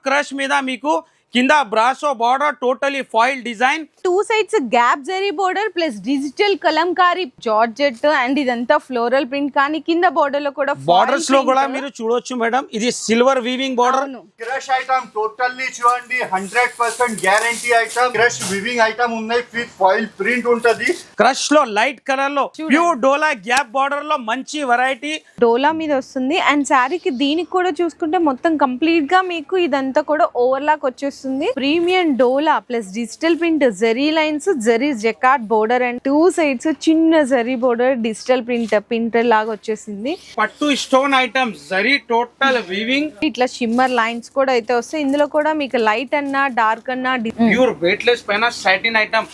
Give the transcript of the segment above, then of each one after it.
Crush మీద మీకు కింద brasso border totally foil design, two sides gap zari border plus digital Kalamkari georgette and ఇదంతా floral print. కానీ కింద బోర్డర్ లో కూడా బార్డర్స్ లో కూడా మీరు చూడొచ్చు మేడం, ఇది silver weaving border. Crush item totally చూడండి 100% guarantee item. Crush weaving item ఉన్నాయి, విత్ ఫాయిల్ ప్రింట్ ఉంటది. క్రష్ లో లైట్ కలర్ లో ప్యూర్ డోలా గ్యాప్ బార్డర్ లో మంచి వెరైటీ డోలా మీద వస్తుంది. అండ్ శారీకి దీనికి కూడా చూసుకుంటే మొత్తం కంప్లీట్ గా మీకు ఇదంతా కూడా ఓవర్లాక్ వచ్చేస్తుంది. ప్రీమియం డోలా plus digital print, zari lines, zari jacquard border and two sides చిన్న జరీ బోర్డర్, డిజిటల్ ప్రింట్ లాగా వచ్చేసింది. పట్టు stone items, zari total weaving, ఇట్లా షిమ్మర్ లైన్స్ కూడా అయితే వస్తాయి. ఇందులో కూడా మీకు లైట్ అన్నా డార్క్ అన్నా ప్యూర్ వెయిట్లెస్ పైన సాటిన్ ఐటమ్.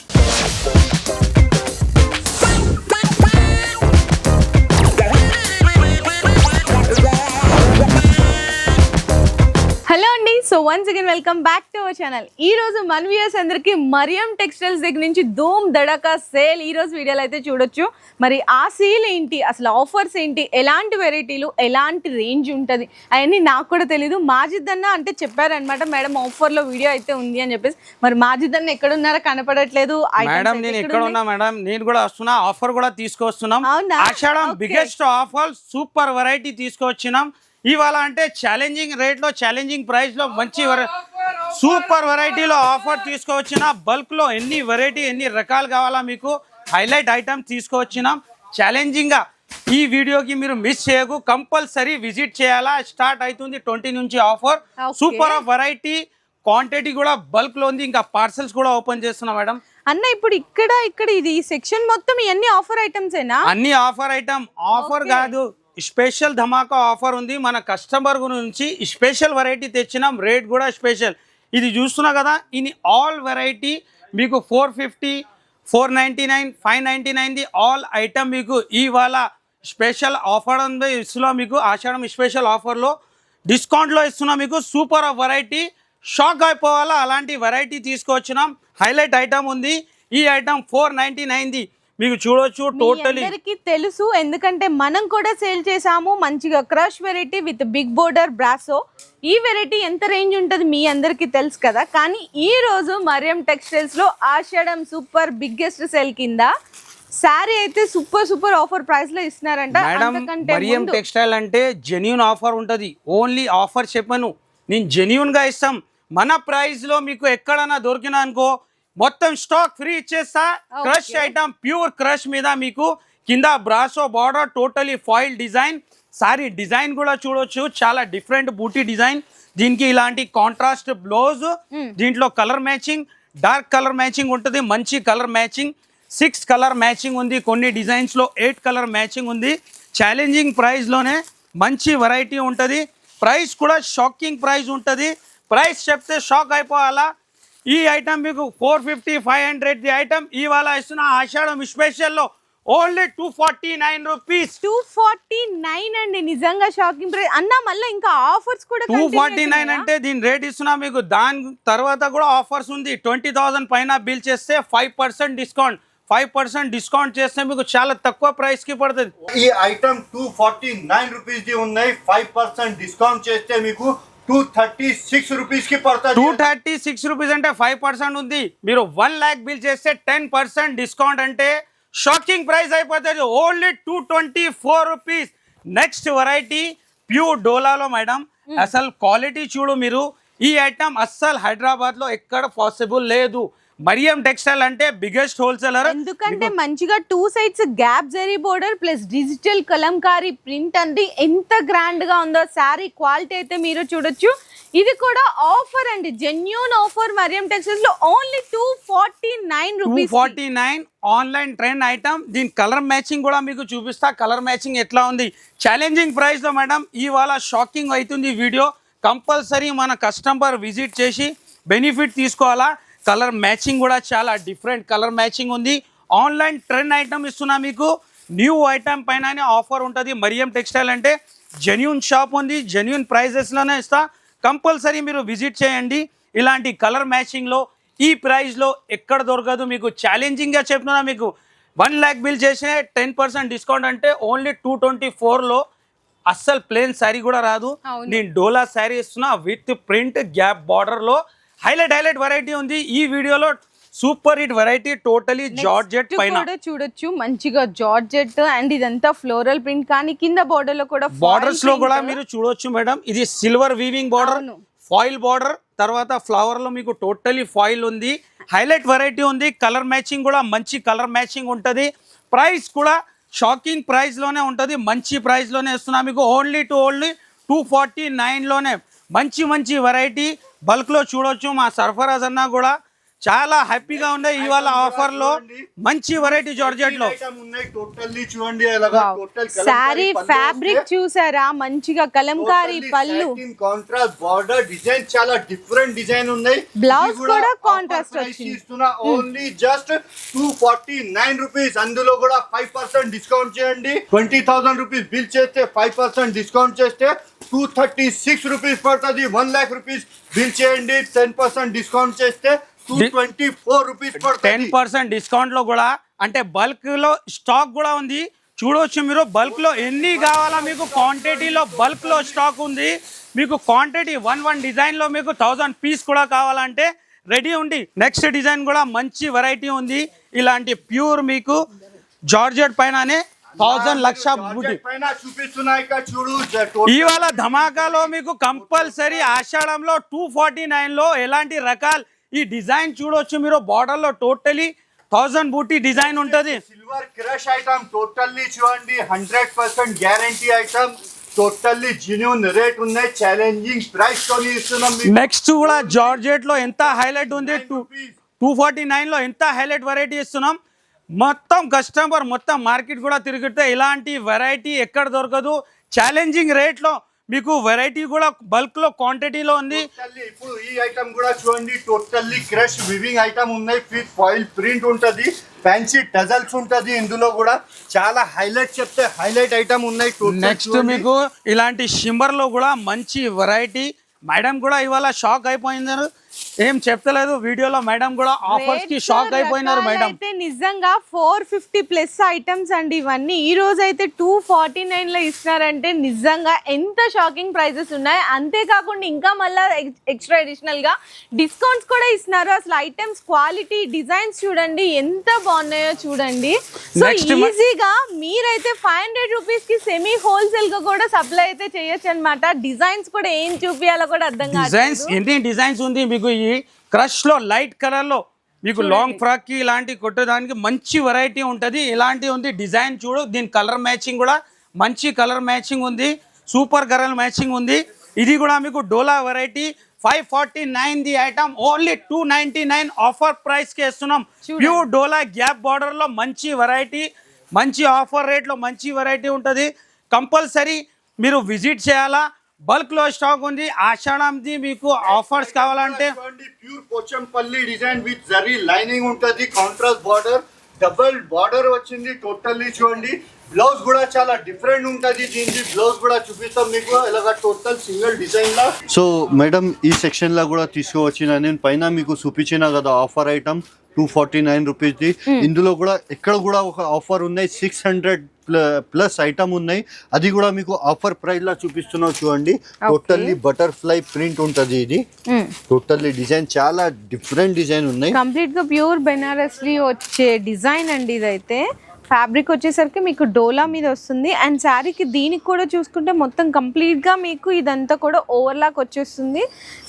హలో అండి, so once again welcome back to our channel. ఈ రోజు మన వ్యూయర్స్ అందరికి మరియం టెక్స్టైల్స్ దగ్గర నుంచి ధూమ్ దడకా సేల్ ఈ రోజు వీడియోలో అయితే చూడొచ్చు. మరి ఆ సేల్ ఏంటి, అసలు ఆఫర్స్ ఏంటి, ఎలాంటి వెరైటీలు, ఎలాంటి రేంజ్ ఉంటుంది అవన్నీ నాకు కూడా తెలీదు. మాజిద్ అన్న అంటే చెప్పారనమాట, మేడం ఆఫర్ లో వీడియో అయితే ఉంది అని చెప్పేసి. మరి మాజిద్ అన్న ఎక్కడ ఉన్నారో కనపడట్లేదు. మేడం నేను ఎక్కడ ఉన్నా మేడం, నేను కూడా వస్తున్నా, ఆఫర్ కూడా తీసుకొస్తున్నాం. ఆషాఢం బిగ్గెస్ట్ ఆఫర్, సూపర్ వెరైటీ తీసుకొచ్చినాం ఇవాళ. అంటే ఛాలెంజింగ్ రేట్ లో, ఛాలెంజింగ్ ప్రైస్ లో మంచి సూపర్ వెరైటీలో ఆఫర్ తీసుకువచ్చిన. బల్క్ లో ఎన్ని వెరైటీ, ఎన్ని రకాలు కావాలా మీకు హైలైట్ ఐటమ్ తీసుకువచ్చినాం. ఛాలెంజింగ్ గా ఈ వీడియోకి మీరు మిస్ చేయకు, కంపల్సరీ విజిట్ చేయాలా. స్టార్ట్ అవుతుంది 20 నుంచి offer. Super of variety, quantity కూడా బల్క్ లో ఉంది. ఇంకా పార్సల్స్ కూడా ఓపెన్ చేస్తున్నాం మేడం. అన్న ఇప్పుడు ఇక్కడ ఇది సెక్షన్ మొత్తం ఇవన్నీ ఆఫర్ ఐటమ్స్ ఏనా? అన్ని ఆఫర్ ఐటమ్. ఆఫర్ కాదు, స్పెషల్ ధమాకా ఆఫర్ ఉంది. మన కస్టమర్ గురించి స్పెషల్ వెరైటీ తెచ్చినాం, రేట్ కూడా స్పెషల్. ఇది చూస్తున్నా కదా, ఇది ఆల్ వెరైటీ మీకు 450, 499, 599 ది ఆల్ ఐటమ్ మీకు ఇవాళ స్పెషల్ ఆఫర్ ఉంది. ఇస్తున్నాం మీకు ఆషాఢం స్పెషల్ ఆఫర్లో, డిస్కౌంట్లో ఇస్తున్నాం మీకు. సూపర్ ఆఫ్ వెరైటీ, షాక్ అయిపోవాలా అలాంటి వెరైటీ తీసుకొచ్చినాం. హైలైట్ ఐటమ్ ఉంది. ఈ ఐటమ్ 499 ది మీకు చూడొచ్చు. టోటలీ తెలుసు, ఎందుకంటే మనం కూడా సేల్ చేసాము మంచిగా crush variety with big border బ్రాసో. ఈ వెరైటీ ఎంత రేంజ్ ఉంటుంది మీ అందరికి తెలుసు కదా. కానీ ఈ రోజు మరియం టెక్స్టైల్స్ లో ఆషాఢం సూపర్ బిగ్గెస్ట్ సేల్ కింద శారీ అయితే సూపర్ ఆఫర్ ప్రైస్ లో ఇస్తున్నారంట. మరియం టెక్స్టైల్ అంటే జెన్యూన్ ఆఫర్ ఉంటది. ఓన్లీ ఆఫర్ చెప్పను, నేను జెన్యూన్ గా ఇస్తాం. మన ప్రైస్ లో మీకు ఎక్కడన్నా దొరికినా అనుకో మొత్తం స్టాక్ ఫ్రీ ఇచ్చేస్తా. క్రష్ ఐటమ్, ప్యూర్ క్రష్ మీద మీకు కింద brasso border totally foil design. Sorry design కూడా చూడొచ్చు, చాలా డిఫరెంట్ బూటీ డిజైన్. దీనికి ఇలాంటి కాంట్రాస్ట్ బ్లౌజ్, దీంట్లో colour matching, dark colour matching ఉంటుంది, మంచి కలర్ మ్యాచింగ్. 6 కలర్ మ్యాచింగ్ ఉంది, కొన్ని డిజైన్స్ లో 8 కలర్ మ్యాచింగ్ ఉంది. ఛాలెంజింగ్ ప్రైస్ లోనే మంచి వెరైటీ ఉంటుంది. ప్రైస్ కూడా షాకింగ్ ప్రైస్ ఉంటుంది. ప్రైస్ చెప్తే షాక్ అయిపోవాలా. ఈ ఐటమ్ మీకు 450, 500 ది ఐటమ్ ఇవాళ ఇస్తున్న ఆషాఢం స్పెషల్ లో ఓన్లీ 249 రూపీస్. 249 అండి, నిజంగా షాకింగ్ ప్రైస్ అన్న. మళ్ళీ ఇంకా ఆఫర్స్ కూడా 249 అంటే దీని రేట్ ఇస్తున్నా మీకు. దాని తర్వాత కూడా ఆఫర్స్ ఉంది. 20,000 పైన బిల్ చేస్తే 5% డిస్కౌంట్. 5% డిస్కౌంట్ చేస్తే మీకు చాలా తక్కువ ప్రైస్ కి పడుతుంది. ఈ ఐటమ్ 249 రూపీస్ ది ఉన్నాయి. 5% డిస్కౌంట్ చేస్తే మీకు 236 రూపీస్ కి పడుతుంది. 236 రూపీస్ అంటే 5% ఉంది. మీరు 1 lakh బిల్ చేస్తే 10% డిస్కౌంట్ అంటే షాకింగ్ ప్రైస్ అయిపోతుంది. Only 224 rupees. Next variety pure డోలాలో మేడం, అసలు క్వాలిటీ చూడు మీరు. ఈ ఐటమ్ అస్సలు హైదరాబాద్ లో ఎక్కడ పాసిబుల్ లేదు. మరియం టెక్స్టైల్ అంటే బిగ్గెస్ట్ హోల్సేలర్. ఎందుకంటే మంచిగా two sides gap zari border plus digital Kalamkari print అండి. ఎంత గ్రాండ్ గా ఉందో శారీ క్వాలిటీ అయితే మీరు చూడొచ్చు. ఇది కూడా ఆఫర్ అండి, జెన్యూన్ ఆఫర్. మరియం టెక్స్టైల్స్ లో only 249 rupees. 249 online trend item. దీని కలర్ మ్యాచింగ్ కూడా మీకు చూపిస్తా, కలర్ మ్యాచింగ్ ఎట్లా ఉంది. ఛాలెంజింగ్ ప్రైస్ లో మేడం ఇవాళ షాకింగ్ అవుతుంది వీడియో. కంపల్సరీ మన కస్టమర్ విజిట్ చేసి బెనిఫిట్ తీసుకోవాలా. కలర్ మ్యాచింగ్ కూడా చాలా డిఫరెంట్ కలర్ మ్యాచింగ్ ఉంది. ఆన్లైన్ ట్రెండ్ ఐటమ్ ఇస్తున్నా మీకు. న్యూ ఐటమ్ పైన ఆఫర్ ఉంటుంది. మరియం టెక్స్టైల్ అంటే జెన్యూన్ షాప్ ఉంది, జెన్యూన్ ప్రైజెస్లోనే ఇస్తా. కంపల్సరీ మీరు విజిట్ చేయండి. ఇలాంటి కలర్ మ్యాచింగ్లో ఈ ప్రైస్లో ఎక్కడ దొరకదు మీకు. ఛాలెంజింగ్గా చెప్తున్నా మీకు. 1 lakh బిల్ చేసే 10% డిస్కౌంట్ అంటే ఓన్లీ 224లో అస్సలు ప్లేన్ శారీ కూడా రాదు. అవును. నేను డోలా శారీ ఇస్తున్నా విత్ ప్రింట్ గ్యాప్ బార్డర్ లో హైలైట్ వెరైటీ ఉంది ఈ వీడియోలో. Super hit variety, totally georgette పైన కూడా చూడొచ్చు మంచిగా జార్జెట్ అండ్ ఇదంతా ఫ్లోరల్ ప్రింట్, కానీ కింద బోర్డర్ లో కూడా బార్డర్స్ లో కూడా మీరు చూడొచ్చు మేడం. ఇది silver weaving border, foil border, తర్వాత ఫ్లవర్ లో మీకు టోటలీ ఫాయిల్ ఉంది. హైలైట్ వెరైటీ ఉంది. కలర్ మ్యాచింగ్ కూడా మంచి కలర్ మ్యాచింగ్ ఉంటుంది. ప్రైస్ కూడా షాకింగ్ ప్రైస్ లోనే ఉంటుంది. మంచి ప్రైస్ లోనే ఇస్తున్నా మీకు. ఓన్లీ 249 లోనే మంచి వెరైటీ బల్క్ లో చూడొచ్చు. మా సర్ఫరాజ్ అన్న కూడా చాలా హ్యాపీగా ఉన్నాయి ఇవాళ ఆఫర్ లో. మంచి వెరైటీ జార్జెట్ లో టోటల్లీ చూడండి. సారీ ఫ్యాబ్రిక్ చూసారా, మంచిగా కలంకారీ పళ్ళు, కాంట్రాస్ట్ బార్డర్ డిజైన్ చాలా డిఫరెంట్ డిజైన్ ఉన్నాయి. బ్లౌజ్ కూడా కాంట్రాస్ట్ వచ్చింది. ఇస్తున్నా ఓన్లీ జస్ట్ 249 రూపీస్. అందులో కూడా 5% డిస్కౌంట్ చేయండి. 20,000 రూపీస్ బిల్ చేస్తే 5% డిస్కౌంట్ చేస్తే 236 రూపీస్ పడుతుంది. 1 lakh రూపీస్ బిల్ చేయండి, 10% డిస్కౌంట్ చేస్తే 224 రూపీస్ పడుతుంది. 10% డిస్కౌంట్ లో కూడా అంటే బల్క్ లో స్టాక్ కూడా ఉంది. చూడవచ్చు మీరు. బల్క్ లో ఎన్ని కావాలా మీకు క్వాంటిటీలో బల్క్ లో స్టాక్ ఉంది. మీకు క్వాంటిటీ 1 డిజైన్ లో మీకు 1000 పీస్ కూడా కావాలంటే రెడీ ఉంది. నెక్స్ట్ డిజైన్ కూడా మంచి వెరైటీ ఉంది. ఇలాంటి ప్యూర్ మీకు జార్జెట్ పైననే 1000 లక్ష బూటీ పైన చూపిస్తున్నాయి చూడు. ఇవాళ ధమాకాలో మీకు కంపల్సరీ ఆషాఢంలో 249 లో ఎలాంటి రకాలు ఈ డిజైన్ చూడొచ్చు మీరు. బార్డర్ లో టోటలీ 1000 బూటీ డిజైన్ ఉంటది. సిల్వర్ క్రష్ ఐటమ్ టోటల్లీ చూడండి. 100% guarantee item. Totally genuine rate ఉన్నాయి. ఛాలెంజింగ్ ప్రైస్ తో ఇస్తున్నాం. నెక్స్ట్ కూడా జార్జెట్ లో ఎంత హైలైట్ ఉంది. 249 లో ఎంత హైలైట్ వెరైటీ ఇస్తున్నాం. మొత్తం కస్టమర్ మొత్తం మార్కెట్ కూడా తిరిగితే ఇలాంటి వెరైటీ ఎక్కడ దొరకదు. ఛాలెంజింగ్ రేట్ లో మీకు వెరైటీ కూడా బల్క్ లో క్వాంటిటీలో ఉంది. ఇప్పుడు ఈ ఐటమ్ కూడా చూడండి. టోటల్లీ క్రష్ వివింగ్ ఐటమ్ ఉన్నాయి. విత్ ఫాయిల్ ప్రింట్ ఉంటది, ఫ్యాన్సీ టజల్స్ ఉంటది. ఇందులో కూడా చాలా హైలైట్ చెప్తే హైలైట్ ఐటమ్ ఉన్నాయి. నెక్స్ట్ మీకు ఇలాంటి షిమ్మర్ లో కూడా మంచి వెరైటీ. మేడం కూడా ఇవాళ షాక్ అయిపోయినారు. ఏం చెప్తలేదు వీడియోలో. మేడం కూడా ఆఫర్స్ కి షాక్ అయిపోయినారు. మేడం అయితే నిజంగా 450+ ఐటమ్స్ అండి ఇవన్నీ. ఈ రోజు అయితే 249 లో ఇస్తున్నారంటే నిజంగా ఎంత షాకింగ్ ప్రైజెస్ ఉన్నాయి. అంతేకాకుండా ఇంకా మళ్ళీ ఎక్స్ట్రా అడిషనల్ గా డిస్కౌంట్స్ కూడా ఇస్తున్నారు. అసలు ఐటమ్స్ క్వాలిటీ, డిజైన్స్ చూడండి ఎంత బాగున్నాయో చూడండి. సో ఈజీగా మీరైతే 500 రూపీస్ కి సెమీ హోల్సేల్ గా కూడా సప్లై అయితే చేయొచ్చు అనమాట. డిజైన్స్ కూడా ఏం చూపించాలో కూడా అర్థం కాదు. డిజైన్స్ ఎన్ని డిజైన్స్ ఉంది మీకు. ఈ క్రష్ లో లైట్ కలర్ లో మీకు లాంగ్ ఫ్రాక్ కి ఇలాంటి కొట్టడానికి మంచి వెరైటీ ఉంటది. ఇలాంటి ఉంది డిజైన్ చూడు. దీని కలర్ మ్యాచింగ్ కూడా మంచి కలర్ మ్యాచింగ్ ఉంది. సూపర్ కలర్ మ్యాచింగ్ ఉంది. ఇది కూడా మీకు డోలా variety. 549 the item. Only 299 offer price కి ఇస్తున్నాం. ప్యూర్ డోలా గ్యాప్ బార్డర్ లో మంచి వెరైటీ, మంచి ఆఫర్ రేట్ లో మంచి వెరైటీ ఉంటది. కంపల్సరీ మీరు విజిట్ చేయాలా. బల్క్ లో స్టాక్ ఉంది. ఆషాఢంది మీకు ఆఫర్స్ కావాలంటే pure Pochampally design with zari lining ఉంటది. కాంట్రాస్ట్ బార్డర్, డబుల్ బార్డర్ వచ్చింది. టోటల్లీ చూడండి. బ్లౌజ్ కూడా చాలా డిఫరెంట్ ఉంటది. దీనికి బ్లౌజ్ కూడా చూపిస్తాం మీకు. ఇలాగా టోటల్ సింగిల్ డిజైన్ లా. సో మేడం ఈ సెక్షన్ లా కూడా తీసుకువచ్చిన నేను పైన మీకు చూపించిన కదా ఆఫర్ ఐటమ్ 249 రూపీస్ ది. ఇందులో కూడా ఎక్కడ కూడా ఒక ఆఫర్ ఉన్నాయి. 600+ ఐటమ్ ఉన్నాయి. అది కూడా మీకు ఆఫర్ ప్రైస్ లా చూపిస్తున్నావు చూడండి. టోటల్లీ బటర్ఫ్లై ప్రింట్ ఉంటది. ఇది టోటల్లీ డిజైన్ చాలా డిఫరెంట్ డిజైన్ ఉన్నాయి. కంప్లీట్ గా ప్యూర్ బెనారస్లీ వచ్చే డిజైన్ అండి ఇదైతే. ఫ్యాబ్రిక్ వచ్చేసరికి మీకు డోలా మీద వస్తుంది. అండ్ శారీకి దీనికి కూడా చూసుకుంటే మొత్తం కంప్లీట్గా మీకు ఇదంతా కూడా ఓవర్లాక్ వచ్చేస్తుంది.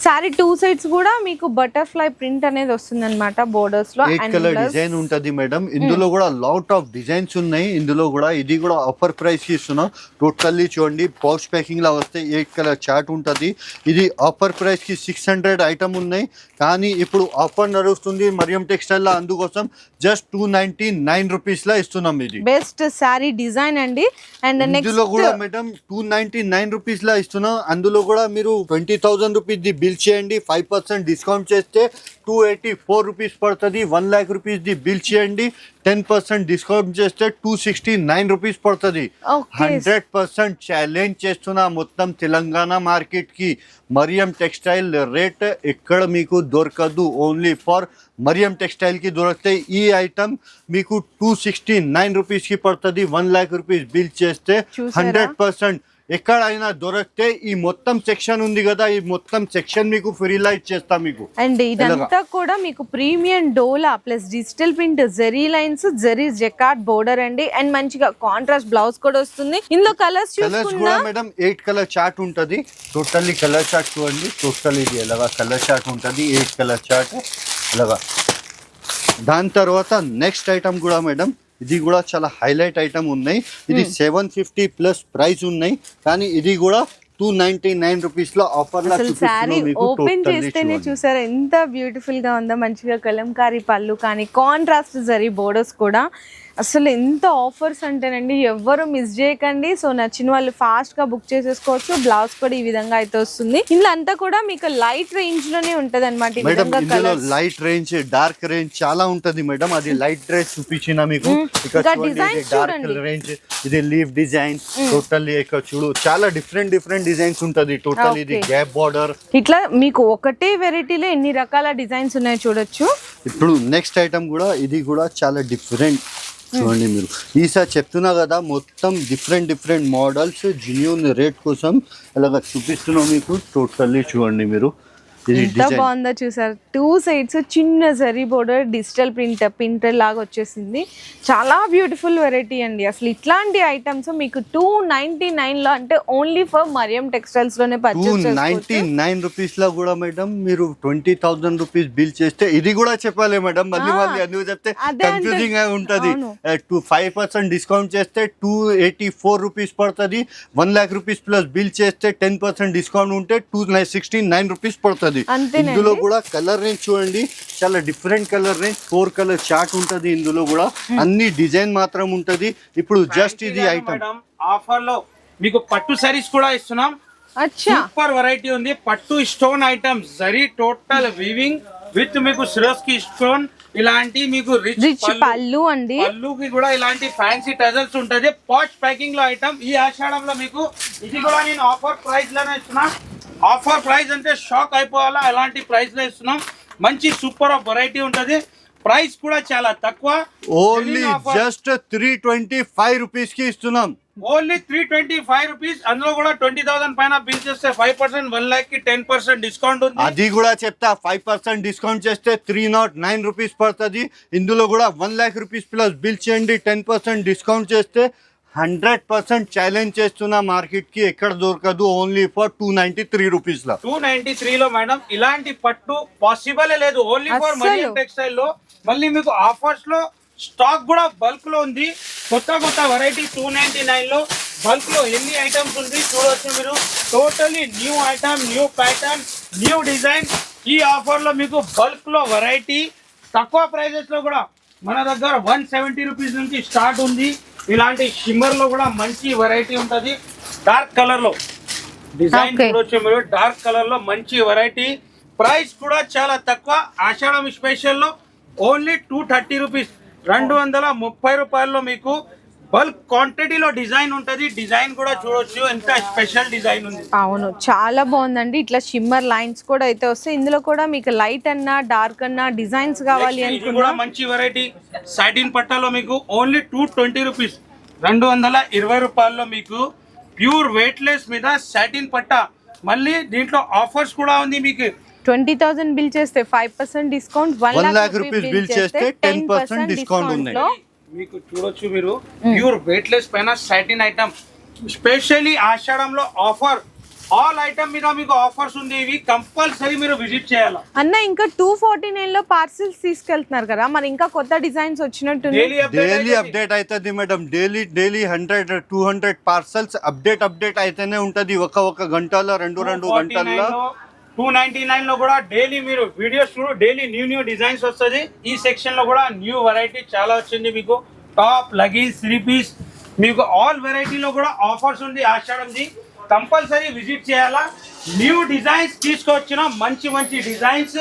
శారీ 2 సైడ్స్ కూడా మీకు బటర్ఫ్లై ప్రింట్ అనేది వస్తుంది అనమాట బోర్డర్స్ లో. 8 కలర్ డిజైన్ ఉంటది మేడం. ఇందులో కూడా లాట్ ఆఫ్ డిజైన్స్ ఉన్నాయి. ఇందులో కూడా ఇది కూడా ఆఫర్ ప్రైస్ కి ఇస్తున్నాం. టోటల్లీ చూడండి. పౌచ్ ప్యాకింగ్ లా వస్తే 8 కలర్ చార్ట్ ఉంటది. ఇది ఆఫర్ ప్రైస్ కి 600 ఐటమ్ ఉన్నాయి. కానీ ఇప్పుడు ఆఫర్ నడుస్తుంది మరియం టెక్స్టైల్ లా. అందుకోసం జస్ట్ 299 రూపీస్ లా ఇస్తున్నాం. ఇది బెస్ట్ శారీ డిజైన్ అండి. అండ్ నెక్స్ట్ ఇందులో కూడా మేడం 299 రూపీస్ లా ఇస్తున్నాం. అందులో కూడా మీరు 20,000 రూపీస్ ది బిల్ చేయండి. 5% డిస్కౌంట్ చేస్తే 284 రూపీస్ పడుతుంది. 1 lakh రూపీస్ ది బిల్ చేయండి. 10% డిస్కౌంట్ చేస్తే 269 రూపీస్ పడుతుంది. 100% ఛాలెంజ్ చేస్తున్నా మొత్తం తెలంగాణ మార్కెట్ కి. మరియం టెక్స్టైల్ రేట్ ఎక్కడ మీకు దొరకదు. ఓన్లీ ఫర్ మరియం టెక్స్టైల్ కి దొరుకుతాయి. ఈ ఐటమ్ మీకు 269 రూపీస్ కి పడుతుంది. 1 lakh రూపీస్ బిల్ చేస్తే 100% ఎక్కడైనా దొరికితే ఈ మొత్తం సెక్షన్ ఉంది కదా, ఈ మొత్తం సెక్షన్ మీకు ఫ్రీలా ఇచ్చేస్తాం మీకు. అండ్ ఇదంతా కూడా మీకు ప్రీమియం డోలా plus digital print zari lines zari jacquard border అండి. అండ్ మంచిగా కాంట్రాస్ట్ బ్లౌజ్ కూడా వస్తుంది. ఇందులో కలర్స్ కూడా మేడం 8 కలర్ చార్ట్ ఉంటది. టోటల్లీ కలర్ చార్ట్ చూడండి. టోటల్ ఇది ఎలాగా కలర్ చార్ట్ ఉంటది, 8 కలర్ చార్ట్ ఇలాగా. దాని తర్వాత నెక్స్ట్ ఐటమ్ కూడా మేడం, ఇది కూడా చాలా హైలైట్ ఐటమ్ ఉన్నాయి. ఇది 750 ప్లస్ ప్రైస్ ఉన్నాయి, కానీ ఇది కూడా 299 రూపీస్ లో ఆఫర్ లా సారీ ఓపెన్ చేస్తేనే చూసారా ఎంత బ్యూటిఫుల్ గా ఉందో. మంచిగా కలంకారీ పళ్ళు కానీ కాంట్రాస్ట్ జరీ బోర్డర్స్ కూడా అసలు ఎంత ఆఫర్స్ అంటేనండి ఎవ్వరు మిస్ చేయకండి. సో నచ్చిన వాళ్ళు ఫాస్ట్ గా బుక్ చేసేసుకోవచ్చు. బ్లౌజ్ కూడా ఈ విధంగా అయితే వస్తుంది. ఇందులో అంతా కూడా మీకు లైట్ రేంజ్ లోనే ఉంటది అనమాట. లైట్ రేంజ్ డార్క్ రేంజ్ చాలా ఉంటది మేడం. అది లైట్ రేంజ్ చూపించిన మీకు. డార్క్ రేంజ్ ఇది లీవ్ డిజైన్ టోటల్లీ ఇక్కడ చూడు చాలా డిఫరెంట్ డిజైన్స్ ఉంటది. టోటల్ ఇది గ్యాప్ బార్డర్ ఇట్లా మీకు ఒకటే వెరైటీలో ఎన్ని రకాల డిజైన్స్ ఉన్నాయో చూడొచ్చు. ఇప్పుడు నెక్స్ట్ ఐటమ్ కూడా ఇది కూడా చాలా డిఫరెంట్ చూడండి మీరు. ఈసారి చెప్తున్నా కదా మొత్తం డిఫరెంట్ మోడల్స్ జెన్యూన్ రేట్ కోసం అలాగా చూపిస్తున్నాం మీకు. టోటల్లీ చూడండి మీరు. ఎంత బాగుందో చూసారు. 2 సైడ్స్ చిన్న జరీ బోర్డర్ డిజిటల్ ప్రింట్ లాగా వచ్చేసింది. చాలా బ్యూటిఫుల్ వెరైటీ అండి. అసలు ఇట్లాంటి ఐటమ్స్ మీకు 299 లో అంటే ఓన్లీ ఫర్ మరియం టెక్స్టైల్స్ లోనే పర్చేస్ చేసుకోవచ్చు. 299 రూపీస్ లో కూడా మేడం మీరు 20,000 రూపీస్ బిల్ చేస్తే ఇది కూడా చెప్పాలి మేడం. మళ్ళీ అందుకు చెప్తే కన్ఫ్యూజింగ్ గా ఉంటది. 5% డిస్కౌంట్ చేస్తే 284 రూపీస్ పడుతుంది. 1 lakh రూపీస్ ప్లస్ బిల్ చేస్తే 10% డిస్కౌంట్ ఉంటే 269 రూపీస్ పడుతుంది. ఇందులో కూడా కలర్ రేంజ్ చూడండి చాలా different colour range. 4 colour chart ఉంటది. ఇందులో కూడా అన్ని డిజైన్ మాత్రం ఉంటది. ఇప్పుడు జస్ట్ ఇది ఐటమ్ ఆఫర్ లో మీకు పట్టు సారీస్ కూడా ఇస్తున్నాం. సూపర్ వెరైటీ ఉంది. పట్టు stone items zari total weaving with మీకు సిరోస్కి స్టోన్ ఇలాంటి మీకు రిచ్ పళ్ళు అండి. పళ్ళుకి కూడా ఇలాంటి ఫ్యాన్సీ టజల్స్ ఉంటది. పాష్ ప్యాకింగ్ లో ఐటమ్. ఈ ఆషాఢంలో మీకు ఇది కూడా నేను ఆఫర్ ప్రైస్ లోనే ఇస్తున్నా. ఆఫర్ ప్రైస్ అంటే షాక్ అయిపోవాలా, అలాంటి ప్రైస్ లో ఇస్తున్నాం. మంచి సూపర్ ఆఫ్ వెరైటీ ఉంటది. ప్రైస్ కూడా చాలా తక్కువ. ఓన్లీ జస్ట్ 325 రూపీస్ కి ఇస్తున్నాం. Only 325 rupees. అందులో కూడా 20,000 పైన బిల్ చేస్తే 5% 1 lakh కి 10% డిస్కౌంట్ ఉంది. అది కూడా చెప్తా. 5% డిస్కౌంట్ చేస్తే 309 రూపీస్ పడుతుంది. ఇందులో కూడా 1 lakh రూపీస్ ప్లస్ బిల్ చేయండి. 10% డిస్కౌంట్ చేస్తే 100% ఛాలెంజ్ చేస్తున్నా మార్కెట్ కి ఎక్కడ దొరకదు. ఓన్లీ ఫర్ 293 రూపీస్ లో. 293 లో మేడం ఇలాంటి పట్టు పాసిబుల్ లేదు. ఓన్లీ ఫర్ మరియం టెక్స్టైల్ లో. మళ్ళీ మీకు ఆఫర్స్ లో స్టాక్ కూడా బల్క్ లో ఉంది. కొత్త వెరైటీ 299 లో బల్క్ లో ఎన్ని ఐటమ్స్ ఉంది చూడవచ్చు మీరు. Totally new item, new pattern, new design. ఈ ఆఫర్ లో మీకు బల్క్ లో వెరైటీ తక్కువ ప్రైజెస్ లో కూడా మన దగ్గర 170 రూపీస్ నుంచి స్టార్ట్ ఉంది. ఇలాంటి షిమ్మర్ లో కూడా మంచి వెరైటీ ఉంటది. డార్క్ కలర్ లో డిజైన్ చూడొచ్చు మీరు. డార్క్ కలర్ లో మంచి వెరైటీ. ప్రైస్ కూడా చాలా తక్కువ. ఆషాఢం స్పెషల్ లో ఓన్లీ 230 రూపీస్ 230 రూపాయల్లో మీకు బల్క్ క్వాంటిటీలో డిజైన్ ఉంటది. డిజైన్ కూడా చూడొచ్చు ఎంత స్పెషల్ డిజైన్ ఉంది. అవును చాలా బాగుందండి. ఇట్లా షిమ్మర్ లైన్స్ కూడా అయితే వస్తాయి. ఇందులో కూడా మీకు లైట్ అన్నా డార్క్ అన్నా డిజైన్స్ కావాలి అనుకున్నా మంచి వెరైటీ. సాటిన్ పట్టాలో మీకు ఓన్లీ 220 రూపీస్ 220 రూపాయల్లో మీకు ప్యూర్ వెయిట్లెస్ మీద సాటిన్ పట్టా. మళ్ళీ దీంట్లో ఆఫర్స్ కూడా ఉంది. మీకు 20,000 బిల్ చేస్తే 5% డిస్కౌంట్, 1 lakh రూపీస్ బిల్ చేస్తే 10% డిస్కౌంట్ ఉంది. మీకు చూడొచ్చు మీరు ప్యూర్ వెయిట్లెస్ పైన సాటిన్ ఐటమ్. స్పెషల్లీ ఆషాఢంలో ఆఫర్ ఆల్ ఐటమ్ మీద మీకు ఆఫర్స్ ఉంది. ఇవి కంపల్సరీ మీరు విజిట్ చేయాలి అన్న. ఇంకా 249 లో పార్సిల్స్ తీసుకెళ్తున్నారు కదా, మరి ఇంకా కొత్త డిజైన్స్ వచ్చినట్టు డైలీ అప్డేట్ అవుతుంది మేడం. డైలీ 100-200 పార్సల్స్ అప్డేట్ అయితేనే ఉంటది. ఒక గంటలో 2 గంటల్లో 299 లో కూడా డైలీ మీరు వీడియోస్ చూడు. డైలీ న్యూ డిజైన్స్ వస్తుంది. ఈ సెక్షన్ లో కూడా న్యూ వెరైటీ చాలా వచ్చింది. మీకు టాప్, లగీజ్, 3 పీస్ మీకు ఆల్ వెరైటీలో కూడా ఆఫర్స్ ఉంది. ఆషాఢంది కంపల్సరీ విజిట్ చేయాలా. న్యూ డిజైన్స్ తీసుకొచ్చిన మంచి డిజైన్స్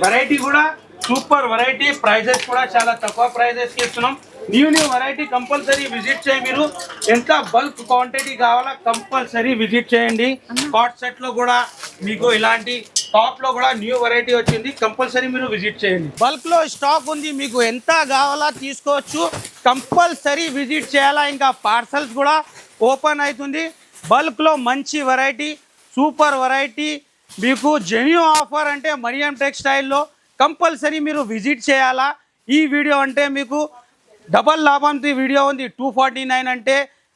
వెరైటీ కూడా సూపర్ వెరైటీ. ప్రైజెస్ కూడా చాలా తక్కువ ప్రైజెస్ కి ఇస్తున్నాం. న్యూ వెరైటీ కంపల్సరీ విజిట్ చేయండి. మీరు ఎంత బల్క్ క్వాంటిటీ కావాలా కంపల్సరీ విజిట్ చేయండి. కాట్ సెట్ లో కూడా మీకు ఇలాంటి టాప్ లో కూడా న్యూ వెరైటీ వచ్చింది. కంపల్సరీ మీరు విజిట్ చేయండి. బల్క్ లో స్టాక్ ఉంది. మీకు ఎంత కావాలా తీసుకోవచ్చు. కంపల్సరీ విజిట్ చేయాలా. ఇంకా పార్సల్స్ కూడా ఓపెన్ అవుతుంది. బల్క్లో మంచి వెరైటీ, సూపర్ వెరైటీ, మీకు జెన్యూ ఆఫర్ అంటే మరియం టెక్స్టైల్లో కంపల్సరీ మీరు విజిట్ చేయాలా. ఈ వీడియో అంటే మీకు డబల్ లాభంతో వీడియో ఉంది. 249 అంటే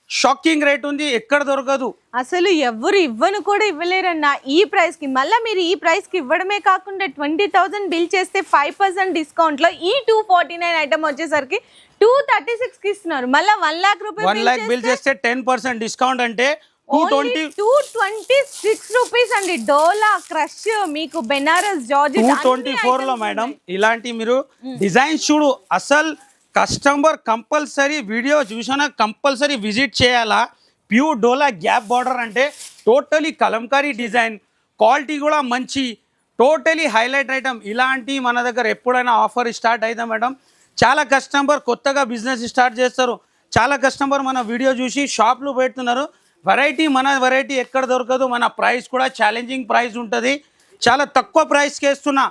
షాకింగ్ రేట్ ఉంది, ఎక్కడ దొరకదు. అసలు ఎవరు ఇవ్వను కూడా ఇవ్వలేరన్న ఈ ప్రైస్ కి. మళ్ళీ మీరు ఈ ప్రైస్ కి ఇవ్వడమే కాకుండా 20,000 బిల్ చేస్తే 5% డిస్కౌంట్ లో ఈ 249 ఐటమ్ వచ్చేసరికి 236 కి ఇస్తున్నారు. మళ్ళీ 1 lakh రూపాయలు 1 lakh బిల్ చేస్తే 10% డిస్కౌంట్ అంటే 226 రూపీస్ అండి. డోలా, క్రష్, మీకు బెనారస్ జార్జెట్ 224 లో మేడం ఇలాంటి మీరు డిజైన్స్ చూడు. అసలు కస్టమర్ కంపల్సరీ వీడియో చూసినా కంపల్సరీ విజిట్ చేయాలా. ప్యూర్ డోలా గ్యాప్ బార్డర్ అంటే టోటలీ కలంకారీ డిజైన్, క్వాలిటీ కూడా మంచి, టోటలీ హైలైట్ ఐటమ్. ఇలాంటి మన దగ్గర ఎప్పుడైనా ఆఫర్ స్టార్ట్ అయితే మేడం చాలా కస్టమర్ కొత్తగా బిజినెస్ స్టార్ట్ చేస్తారు. చాలా కస్టమర్ మన వీడియో చూసి షాప్లు పెడుతున్నారు. మన వెరైటీ ఎక్కడ దొరకదు. మన ప్రైస్ కూడా ఛాలెంజింగ్ ప్రైస్ ఉంటుంది. చాలా తక్కువ ప్రైస్కి వేస్తున్నా.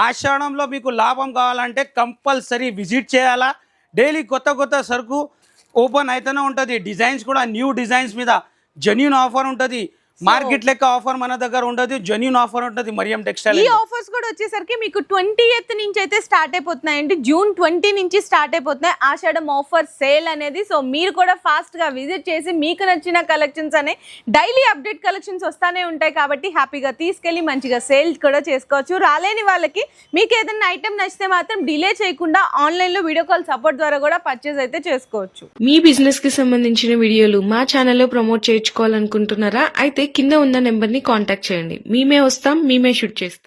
ఆషాఢంలో మీకు లాభం కావాలంటే కంపల్సరీ విజిట్ చేయాలా. డైలీ కొత్త సరుకు ఓపెన్ అయితేనే ఉంటుంది. డిజైన్స్ కూడా న్యూ డిజైన్స్ మీద జెన్యూన్ ఆఫర్ ఉంటుంది. మార్కెట్ లెక్క ఆఫర్ మన దగ్గర ఉండదు, జెన్యూన్ ఆఫర్ ఉంటుంది మరియం టెక్స్టైల్. ఈ ఆఫర్స్ కూడా వచ్చేసరికి మీకు 20th నుంచి అయితే స్టార్ట్ అయిపోతున్నాయండి. June 20 నుంచి స్టార్ట్ అయిపోతున్నాయి ఆషాఢం ఆఫర్ సేల్ అనేది. సో మీరు కూడా ఫాస్ట్ గా విజిట్ చేసి మీకు నచ్చిన కలెక్షన్స్ అనే డైలీ అప్డేట్ కలెక్షన్స్ వస్తానే ఉంటాయి కాబట్టి హ్యాపీగా తీసుకెళ్లి మంచిగా సేల్ కూడా చేసుకోవచ్చు. రాలేని వాళ్ళకి మీకు ఏదైనా ఐటమ్ నచ్చితే మాత్రం డిలే చేయకుండా ఆన్లైన్ లో వీడియో కాల్ సపోర్ట్ ద్వారా కూడా పర్చేస్ అయితే చేసుకోవచ్చు. మీ బిజినెస్ కి సంబంధించిన వీడియోలు మా ఛానల్లో ప్రమోట్ చేయించుకోవాలనుకుంటున్నారా? అయితే కింద ఉన్న నెంబర్ ని కాంటాక్ట్ చేయండి. మేమే వస్తాం, మేమే షూట్ చేస్తాం.